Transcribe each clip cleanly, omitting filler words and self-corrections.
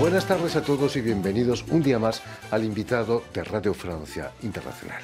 Buenas tardes a todos y bienvenidos un día más al invitado de Radio Francia Internacional.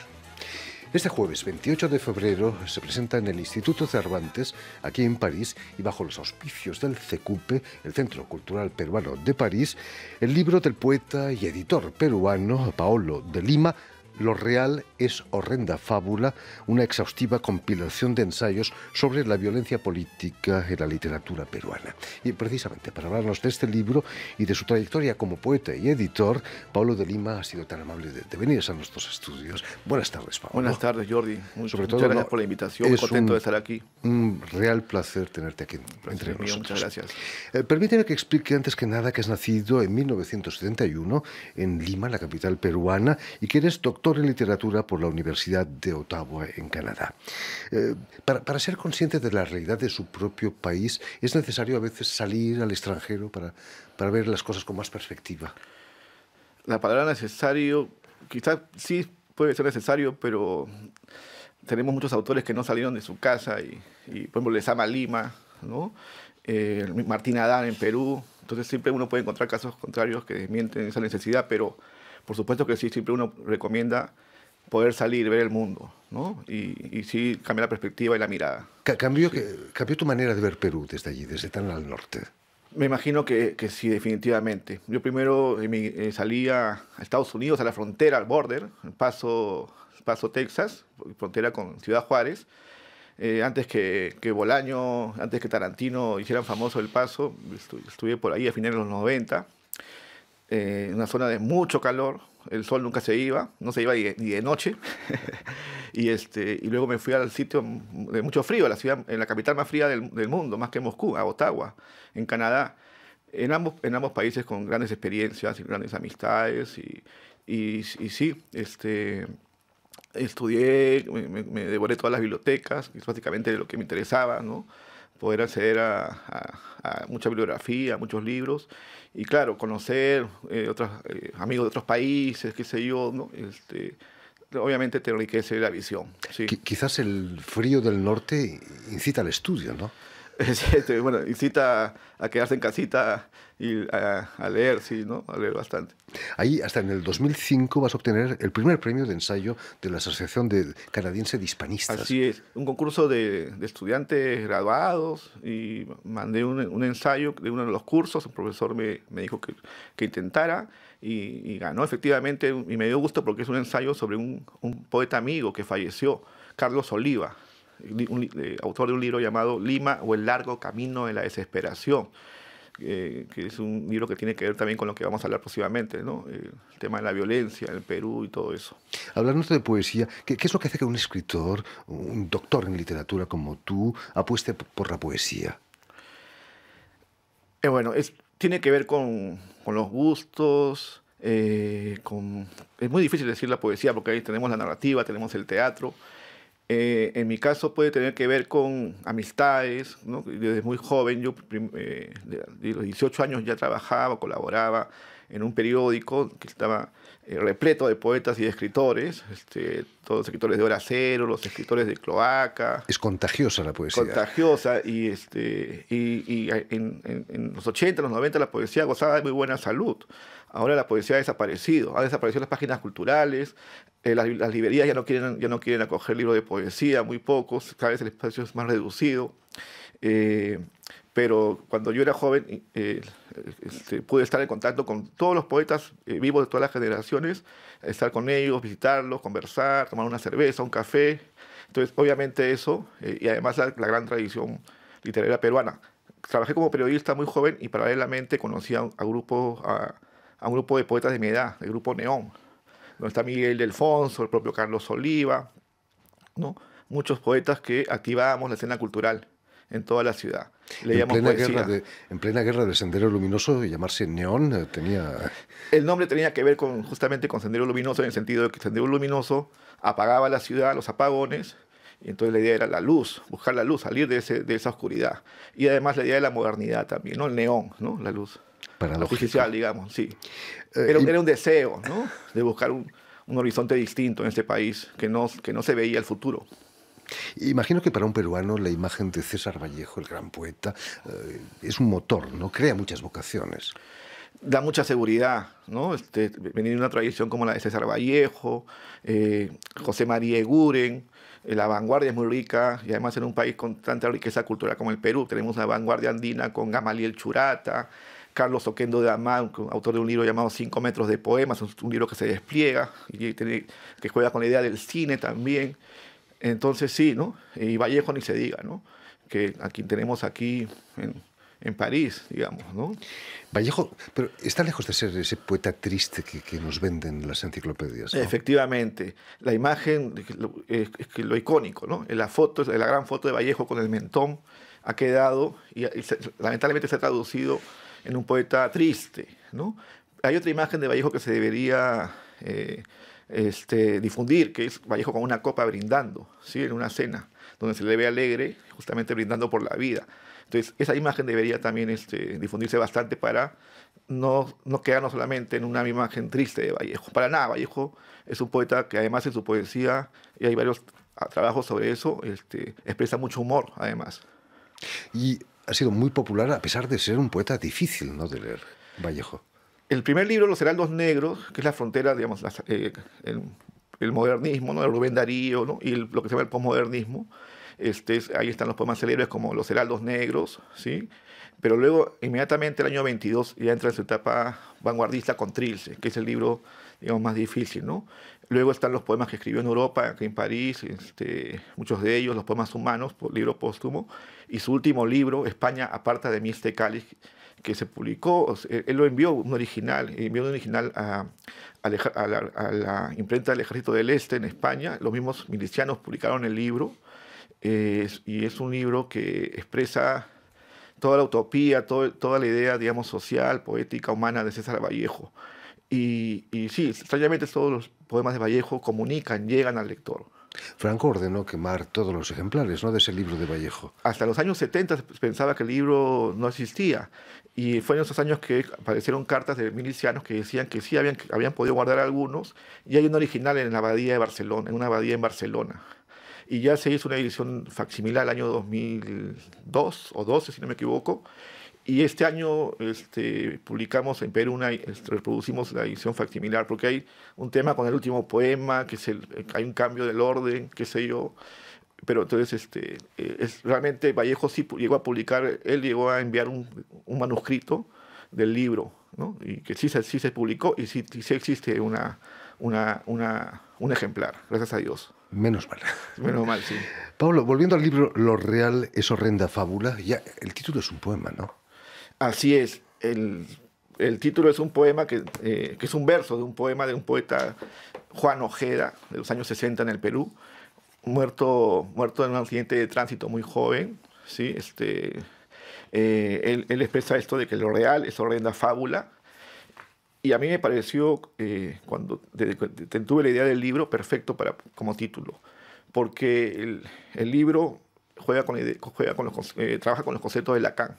Este jueves 28 de febrero se presenta en el Instituto Cervantes, aquí en París, y bajo los auspicios del CECUPE, el Centro Cultural Peruano de París, el libro del poeta y editor peruano Paolo de Lima, Lo real es horrenda fábula, una exhaustiva compilación de ensayos sobre la violencia política en la literatura peruana. Y precisamente para hablarnos de este libro y de su trayectoria como poeta y editor, Paolo de Lima ha sido tan amable de venir a nuestros estudios. Buenas tardes, Paolo. Buenas tardes, Jordi. Muchas gracias por la invitación. Muy contento de estar aquí. Un real placer tenerte aquí entre nosotros. Muchas gracias. Permíteme que explique antes que nada que has nacido en 1971 en Lima, la capital peruana, y que eres doctor en literatura por la Universidad de Ottawa, en Canadá. Para ser consciente de la realidad de su propio país, ¿es necesario a veces salir al extranjero para ver las cosas con más perspectiva? La palabra necesario, quizás sí puede ser necesario, pero tenemos muchos autores que no salieron de su casa y por ejemplo, Lezama Lima, ¿no? Martín Adán en Perú. Entonces siempre uno puede encontrar casos contrarios que desmienten esa necesidad, pero por supuesto que sí, siempre uno recomienda poder salir, ver el mundo, ¿no? Y sí cambiar la perspectiva y la mirada. ¿Cambió tu manera de ver Perú desde allí, desde tan al norte? Me imagino que sí, definitivamente. Yo primero salí a Estados Unidos, a la frontera, al border, Paso, Texas, frontera con Ciudad Juárez. Antes que Bolaño, antes que Tarantino hicieran famoso El Paso, estuve por ahí a finales de los 90. Una zona de mucho calor, el sol nunca se iba, no se iba ni de noche, y luego me fui al sitio de mucho frío, la ciudad, en la capital más fría del mundo, más que Moscú, a Ottawa, en Canadá. En ambos países con grandes experiencias y grandes amistades, y sí, estudié, me devoré todas las bibliotecas, que es básicamente lo que me interesaba, ¿no? Poder acceder a mucha bibliografía, a muchos libros, y claro, conocer otros amigos de otros países, qué sé yo, ¿no? Obviamente te enriquece la visión. Sí. Quizás el frío del norte incita al estudio, ¿no? Bueno, incita a quedarse en casita y a leer, sí, ¿no? A leer bastante. Ahí, hasta en el 2005, vas a obtener el primer premio de ensayo de la Asociación Canadiense de Hispanistas. Así es, un concurso de estudiantes graduados, y mandé un ensayo de uno de los cursos, un profesor me dijo que intentara, y ganó efectivamente, y me dio gusto porque es un ensayo sobre un poeta amigo que falleció, Carlos Oliva, autor de un libro llamado Lima o el largo camino de la desesperación, que es un libro que tiene que ver también con lo que vamos a hablar próximamente, ¿no? El tema de la violencia en el Perú y todo eso. Hablando de poesía, ¿qué es lo que hace que un escritor, un doctor en literatura como tú, apueste por la poesía? Bueno, tiene que ver con los gustos, es muy difícil decir la poesía porque ahí tenemos la narrativa, tenemos el teatro. En mi caso puede tener que ver con amistades, ¿no? Desde muy joven, yo de los 18 años ya trabajaba, colaboraba en un periódico que estaba repleto de poetas y de escritores, todos los escritores de Hora Cero, los escritores de Cloaca. Es contagiosa la poesía. Contagiosa, y en los 80, los 90 la poesía gozaba de muy buena salud. Ahora la poesía ha desaparecido las páginas culturales, las librerías ya no quieren acoger libros de poesía, muy pocos, cada vez el espacio es más reducido. Pero cuando yo era joven pude estar en contacto con todos los poetas vivos de todas las generaciones, estar con ellos, visitarlos, conversar, tomar una cerveza, un café. Entonces, obviamente eso, y además la gran tradición literaria peruana. Trabajé como periodista muy joven y paralelamente conocí a un grupo de poetas de mi edad, el Grupo Neón, donde está Miguel Delfonso, el propio Carlos Oliva, ¿no? Muchos poetas que activábamos la escena cultural en toda la ciudad. Leíamos poesía. En plena guerra del Sendero Luminoso, llamarse Neón tenía... El nombre tenía que ver justamente con Sendero Luminoso, en el sentido de que Sendero Luminoso apagaba la ciudad, los apagones, y entonces la idea era la luz, buscar la luz, salir de esa oscuridad. Y además la idea de la modernidad también, ¿no? El neón, ¿no? La luz artificial, digamos, sí. Era un deseo, ¿no? De buscar un horizonte distinto en este país, que no se veía el futuro. Imagino que para un peruano la imagen de César Vallejo, el gran poeta, es un motor, ¿no? Crea muchas vocaciones. da mucha seguridad, ¿no? Venir de una tradición como la de César Vallejo, José María Eguren. La vanguardia es muy rica y además en un país con tanta riqueza cultural como el Perú tenemos una vanguardia andina con Gamaliel Churata, Carlos Oquendo de Amán, autor de un libro llamado 5 metros de poemas, un libro que se despliega y que juega con la idea del cine también. Entonces sí, ¿no? Y Vallejo ni se diga, ¿no? Que a quien tenemos aquí en París, digamos, ¿no? Vallejo, pero está lejos de ser ese poeta triste que nos venden las enciclopedias, ¿no? Efectivamente, la imagen, es que lo icónico, ¿no? La foto, la gran foto de Vallejo con el mentón ha quedado y lamentablemente se ha traducido en un poeta triste, ¿no? Hay otra imagen de Vallejo que se debería difundir, que es Vallejo con una copa brindando, ¿sí? En una cena, donde se le ve alegre, justamente brindando por la vida. Entonces, esa imagen debería también difundirse bastante para no quedarnos solamente en una imagen triste de Vallejo. Para nada, Vallejo es un poeta que además en su poesía, y hay varios trabajos sobre eso, expresa mucho humor, además. Y ha sido muy popular a pesar de ser un poeta difícil, ¿no?, de leer, Vallejo. El primer libro, Los Heraldos Negros, que es la frontera, digamos, el modernismo, ¿no?, de Rubén Darío, ¿no?, y lo que se llama el posmodernismo. Ahí están los poemas célebres como Los Heraldos Negros, ¿sí? Pero luego, inmediatamente, el año 22, ya entra en su etapa vanguardista con Trilce, que es el libro, digamos, más difícil, ¿no? Luego están los poemas que escribió en Europa, aquí en París, muchos de ellos, los poemas humanos, libro póstumo, y su último libro, España aparta de mí este cáliz, que se publicó, él lo envió un original, a la imprenta del Ejército del Este en España, los mismos milicianos publicaron el libro, y es un libro que expresa toda la utopía, toda la idea, digamos, social, poética, humana de César Vallejo. Y sí, extrañamente todos los poemas de Vallejo comunican, llegan al lector. Franco ordenó quemar todos los ejemplares, ¿no?, de ese libro de Vallejo. Hasta los años 70 se pensaba que el libro no existía. Y fue en esos años que aparecieron cartas de milicianos que decían que sí habían podido guardar algunos. Y hay un original en la abadía de Barcelona, en una abadía en Barcelona. Y ya se hizo una edición facsimilar el año 2002 o 12, si no me equivoco. Y este año publicamos en Perú, reproducimos la edición facsimilar, porque hay un tema con el último poema, que hay un cambio del orden, qué sé yo. Pero entonces, realmente Vallejo sí llegó a publicar, él llegó a enviar un manuscrito del libro, ¿no? Y que sí se publicó y sí existe un ejemplar, gracias a Dios. Menos mal. Menos mal, sí. Pablo, volviendo al libro Lo real es horrenda fábula, ya el título es un poema, ¿no? Así es. El título es un poema que es un verso de un poema de un poeta, Juan Ojeda, de los años 60 en el Perú, muerto en un accidente de tránsito muy joven, ¿sí? Él expresa esto de que lo real es horrenda fábula. Y a mí me pareció, cuando tuve la idea del libro, perfecto como título, porque el libro trabaja con los conceptos de Lacan,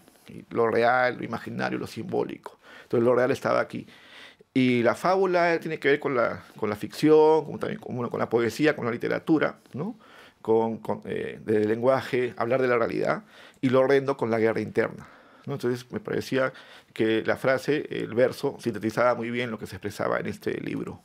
lo real, lo imaginario, lo simbólico. Entonces lo real estaba aquí. Y la fábula tiene que ver con la ficción, también con la poesía, con la literatura, ¿no? Del lenguaje, hablar de la realidad, y lo horrendo con la guerra interna, ¿no? Entonces me parecía que la frase, el verso, sintetizaba muy bien lo que se expresaba en este libro.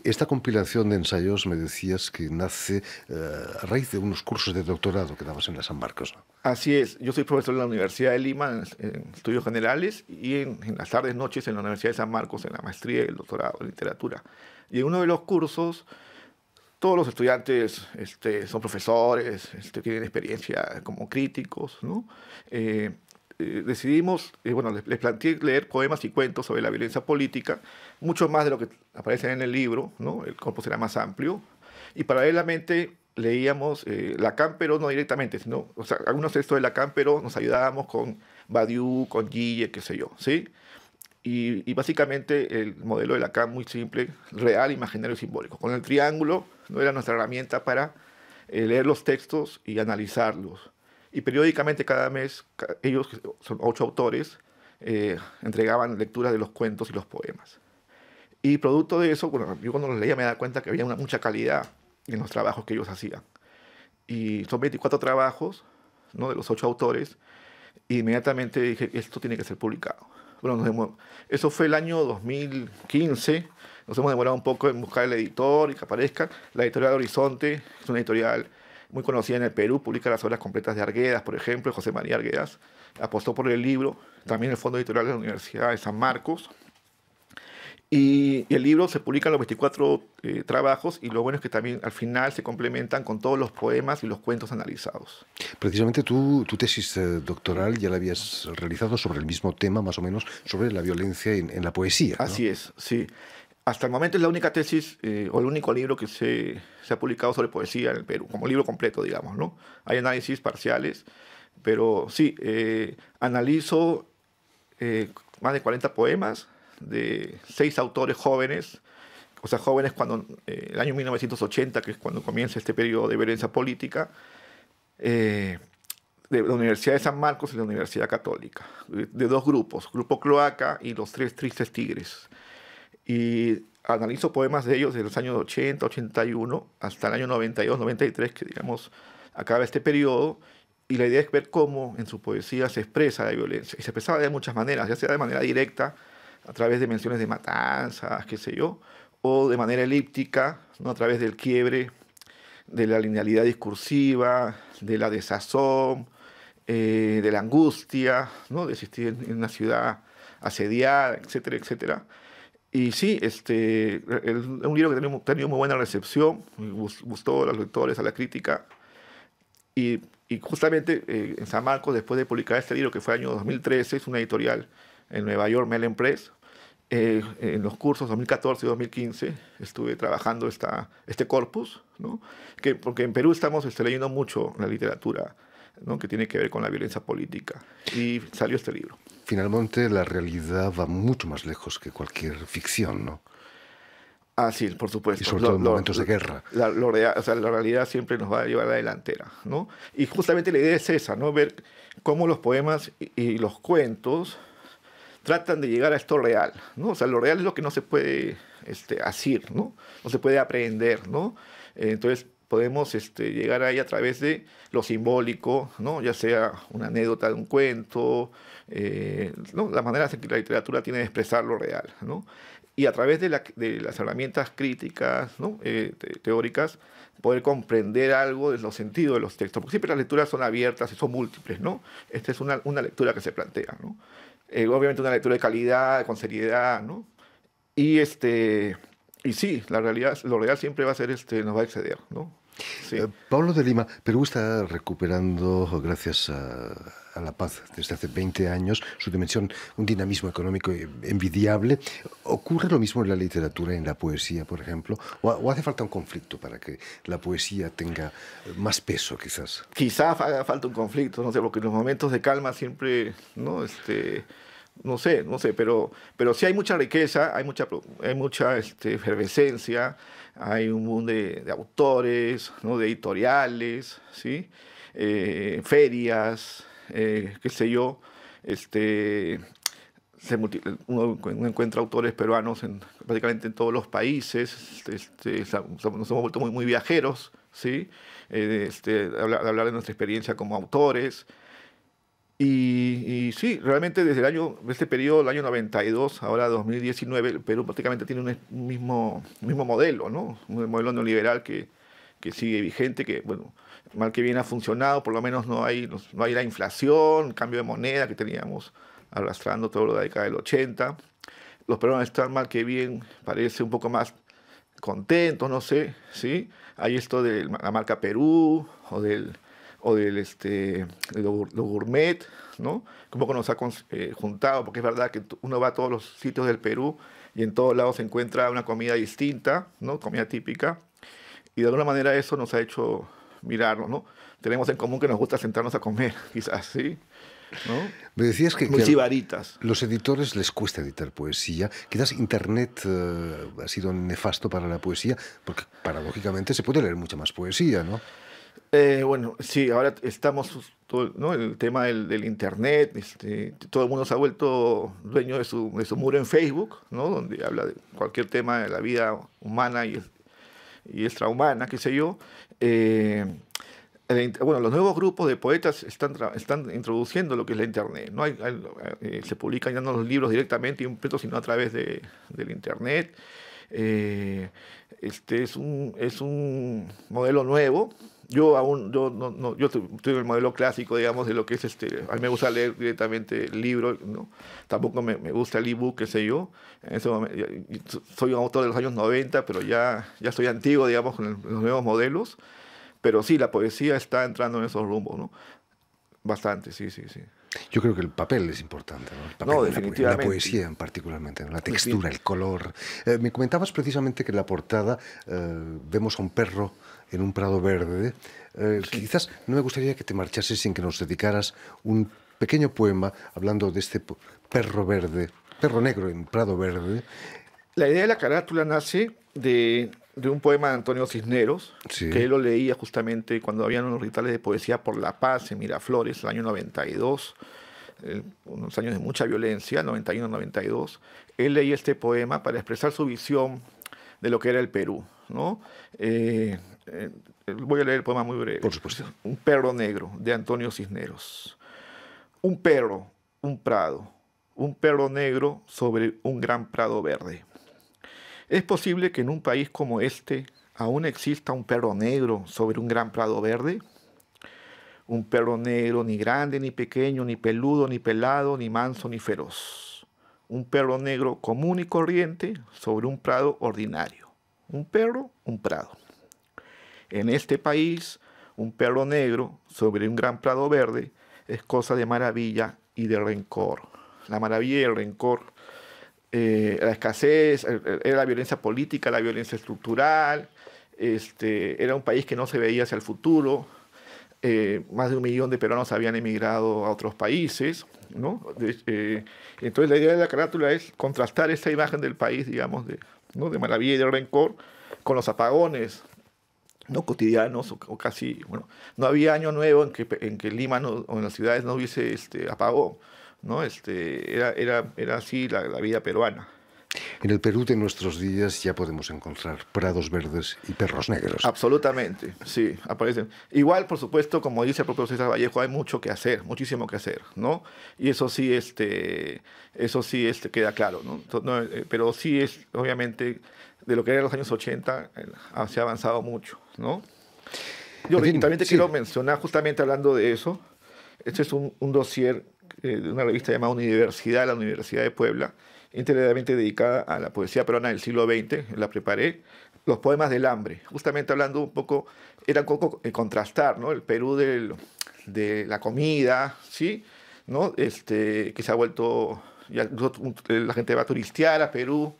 Esta compilación de ensayos, me decías que nace a raíz de unos cursos de doctorado que dabas en la San Marcos, ¿no? Así es, yo soy profesor en la Universidad de Lima, en estudios generales, y en las tardes, noches en la Universidad de San Marcos, en la maestría y el doctorado en literatura. Y en uno de los cursos, todos los estudiantes son profesores, tienen experiencia como críticos, ¿no? Decidimos, les planteé leer poemas y cuentos sobre la violencia política, mucho más de lo que aparece en el libro, ¿no? El corpus era más amplio, y paralelamente leíamos Lacan, pero no directamente, sino, o sea, algunos textos de Lacan, pero nos ayudábamos con Badiou, con Guille, qué sé yo, ¿sí? Y básicamente el modelo de Lacan muy simple, real, imaginario y simbólico. Con el triángulo no era nuestra herramienta para leer los textos y analizarlos. Y periódicamente cada mes, ellos, que son 8 autores, entregaban lecturas de los cuentos y los poemas. Y producto de eso, bueno, yo cuando los leía me daba cuenta que había mucha calidad en los trabajos que ellos hacían. Y son 24 trabajos, ¿no?, de los 8 autores, y inmediatamente dije, esto tiene que ser publicado. Bueno, eso fue el año 2015, nos hemos demorado un poco en buscar el editor y que aparezca. La editorial Horizonte es una editorial muy conocida en el Perú, publica las obras completas de Arguedas, por ejemplo, José María Arguedas, apostó por el libro, también el Fondo Editorial de la Universidad de San Marcos. Y el libro se publica en los 24 trabajos, y lo bueno es que también al final se complementan con todos los poemas y los cuentos analizados. Precisamente tu tesis doctoral ya la habías realizado sobre el mismo tema, más o menos, sobre la violencia en la poesía, ¿no? Así es, sí. Hasta el momento es la única tesis o el único libro que se ha publicado sobre poesía en el Perú, como libro completo, digamos, ¿no? Hay análisis parciales, pero sí, analizo más de 40 poemas de 6 autores jóvenes, o sea, jóvenes cuando el año 1980, que es cuando comienza este periodo de violencia política, de la Universidad de San Marcos y la Universidad Católica, de 2 grupos, Grupo Cloaca y Los Tres Tristes Tigres. Y analizo poemas de ellos desde los años 80, 81 hasta el año 92, 93, que digamos acaba este periodo, y la idea es ver cómo en su poesía se expresa la violencia. Y se expresaba de muchas maneras, ya sea de manera directa, a través de menciones de matanzas, qué sé yo, o de manera elíptica, ¿no? A través del quiebre, de la linealidad discursiva, de la desazón, de la angustia, ¿no? De existir en una ciudad asediada, etcétera, etcétera. Y sí, es un libro que ha tenido muy buena recepción, gustó a los lectores, a la crítica. Y justamente en San Marcos, después de publicar este libro, que fue el año 2013, es una editorial en Nueva York, Mellon Press, en los cursos 2014 y 2015 estuve trabajando este corpus, ¿no? Porque en Perú estamos leyendo mucho la literatura, ¿no? Que tiene que ver con la violencia política, y salió este libro. Finalmente, la realidad va mucho más lejos que cualquier ficción, ¿no? Ah, sí, por supuesto. Y sobre todo en momentos de guerra. La realidad siempre nos va a llevar a la delantera, ¿no? Y justamente la idea es esa, ¿no? Ver cómo los poemas y los cuentos tratan de llegar a esto real, ¿no? O sea, lo real es lo que no se puede asir, ¿no? No se puede aprender, ¿no? Entonces podemos llegar ahí a través de lo simbólico, ¿no? Ya sea una anécdota de un cuento, ¿no? Las maneras en que la literatura tiene de expresar lo real, ¿no? Y a través de las herramientas críticas, ¿no? Teóricas, poder comprender algo de los sentidos de los textos. Porque siempre las lecturas son abiertas y son múltiples, ¿no? Esta es una lectura que se plantea, ¿no? Obviamente una lectura de calidad, con seriedad, ¿no? Y sí, lo real siempre va a ser, nos va a exceder, ¿no? Sí. Pablo de Lima, Perú está recuperando, gracias a la paz desde hace 20 años, su dimensión, un dinamismo económico envidiable. ¿Ocurre lo mismo en la literatura, en la poesía, por ejemplo? ¿O hace falta un conflicto para que la poesía tenga más peso, quizás? Quizás haga falta un conflicto, no sé, porque en los momentos de calma siempre, ¿no? No sé, pero sí hay mucha riqueza, hay mucha efervescencia, hay un mundo de autores, ¿no? De editoriales, ¿sí? Ferias, qué sé yo, uno encuentra autores peruanos prácticamente en todos los países, nos hemos vuelto muy, muy viajeros, ¿sí? Hablar de nuestra experiencia como autores. Y sí, realmente desde este periodo, el año 92, ahora 2019, el Perú prácticamente tiene un mismo modelo, ¿no? Un modelo neoliberal que sigue vigente, que, bueno, mal que bien ha funcionado, por lo menos no hay la inflación, cambio de moneda que teníamos arrastrando toda la década del 80. Los peruanos están mal que bien, parece un poco más contentos, no sé, ¿sí? Hay esto de la marca Perú o lo gourmet, ¿no? Un poco nos ha juntado, porque es verdad que uno va a todos los sitios del Perú y en todos lados se encuentra una comida distinta, ¿no? Comida típica, y de alguna manera eso nos ha hecho mirarnos, ¿no? Tenemos en común que nos gusta sentarnos a comer, quizás, ¿sí? ¿No? Me decías que muy sibaritas. Los editores les cuesta editar poesía. Quizás Internet ha sido nefasto para la poesía, porque paradójicamente se puede leer mucha más poesía, ¿no? Bueno, sí, ahora estamos, ¿no? El tema del Internet, todo el mundo se ha vuelto dueño de su muro en Facebook, ¿no? Donde habla de cualquier tema de la vida humana y extrahumana, qué sé yo. Bueno, los nuevos grupos de poetas están introduciendo lo que es la Internet. ¿No? Se publican ya no los libros directamente impresos, sino a través del Internet. Es un modelo nuevo. Yo estoy en el modelo clásico, digamos, de lo que es a mí me gusta leer directamente el libro, ¿no? Tampoco me gusta el ebook, qué sé yo. En ese momento, soy un autor de los años 90, pero ya soy antiguo, digamos, con los nuevos modelos. Pero sí, la poesía está entrando en esos rumbos, ¿no? Bastante, sí. Yo creo que el papel es importante, ¿no? El papel, No, definitivamente. La poesía particularmente, ¿no? La textura, el color. Me comentabas precisamente que en la portada vemos a un perro en un prado verde. Sí. Quizás no me gustaría que te marchases sin que nos dedicaras un pequeño poema hablando de este perro verde, perro negro en prado verde. La idea de la carátula nace de un poema de Antonio Cisneros, sí, que él lo leía justamente cuando habían unos rituales de poesía por la paz en Miraflores, el año 92, unos años de mucha violencia, 91-92. Él leía este poema para expresar su visión de lo que era el Perú, ¿no? Voy a leer el poema muy breve. Por supuesto. Un perro negro, de Antonio Cisneros. Un perro, un prado, un perro negro sobre un gran prado verde. ¿Es posible que en un país como este aún exista un perro negro sobre un gran prado verde? Un perro negro ni grande, ni pequeño, ni peludo, ni pelado, ni manso, ni feroz. Un perro negro común y corriente sobre un prado ordinario. Un perro, un prado. En este país, un perro negro sobre un gran prado verde es cosa de maravilla y de rencor. La maravilla y el rencor, la escasez, era la violencia política, la violencia estructural, era un país que no se veía hacia el futuro, más de 1 millón de peruanos habían emigrado a otros países, ¿no? Entonces la idea de la carátula es contrastar esa imagen del país, digamos, ¿no? de maravilla y de rencor, con los apagones, ¿no? cotidianos o casi, bueno, no había año nuevo en que Lima o en las ciudades no hubiese apagón, ¿no? Era así la vida peruana. En el Perú de nuestros días ya podemos encontrar prados verdes y perros negros. Absolutamente, sí, aparecen. Igual, por supuesto, como dice el propio César Vallejo, hay mucho que hacer, muchísimo que hacer, ¿no? Y eso sí, queda claro, ¿no? Pero sí es, obviamente, de lo que era los años 80, se ha avanzado mucho, ¿no? Yo también te quiero mencionar, justamente hablando de eso, este es un dossier de una revista llamada Universidad, la Universidad de Puebla, íntegramente dedicada a la poesía peruana del siglo XX, la preparé, los poemas del hambre, justamente hablando un poco, era un poco contrastar, ¿no? El Perú de la comida, ¿sí? ¿No? Que se ha vuelto, ya, la gente va a turistear a Perú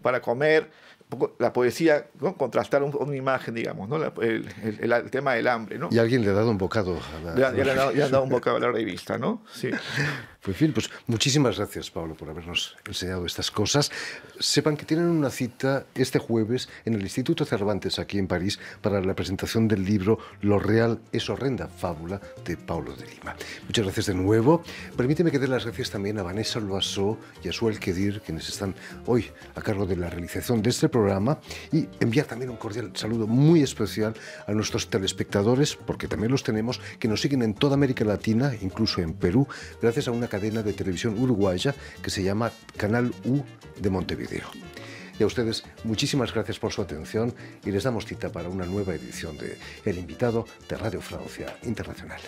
para comer, un poco la poesía, ¿no? Contrastar una imagen, digamos, ¿no? El tema del hambre, ¿no? Y alguien le ha dado un bocado a la... Ya le han dado un bocado a la revista, ¿no? Sí. En fin, pues muchísimas gracias, Pablo, por habernos enseñado estas cosas. Sepan que tienen una cita este jueves en el Instituto Cervantes, aquí en París, para la presentación del libro Lo real es horrenda fábula, de Paulo de Lima. Muchas gracias de nuevo. Permíteme que dé las gracias también a Vanessa Loiseau y a Suel Kedir, quienes están hoy a cargo de la realización de este programa, y enviar también un cordial saludo muy especial a nuestros telespectadores, porque también los tenemos, que nos siguen en toda América Latina, incluso en Perú, gracias a una cadena de televisión uruguaya que se llama Canal U de Montevideo. Y a ustedes, muchísimas gracias por su atención y les damos cita para una nueva edición de El Invitado de Radio Francia Internacional.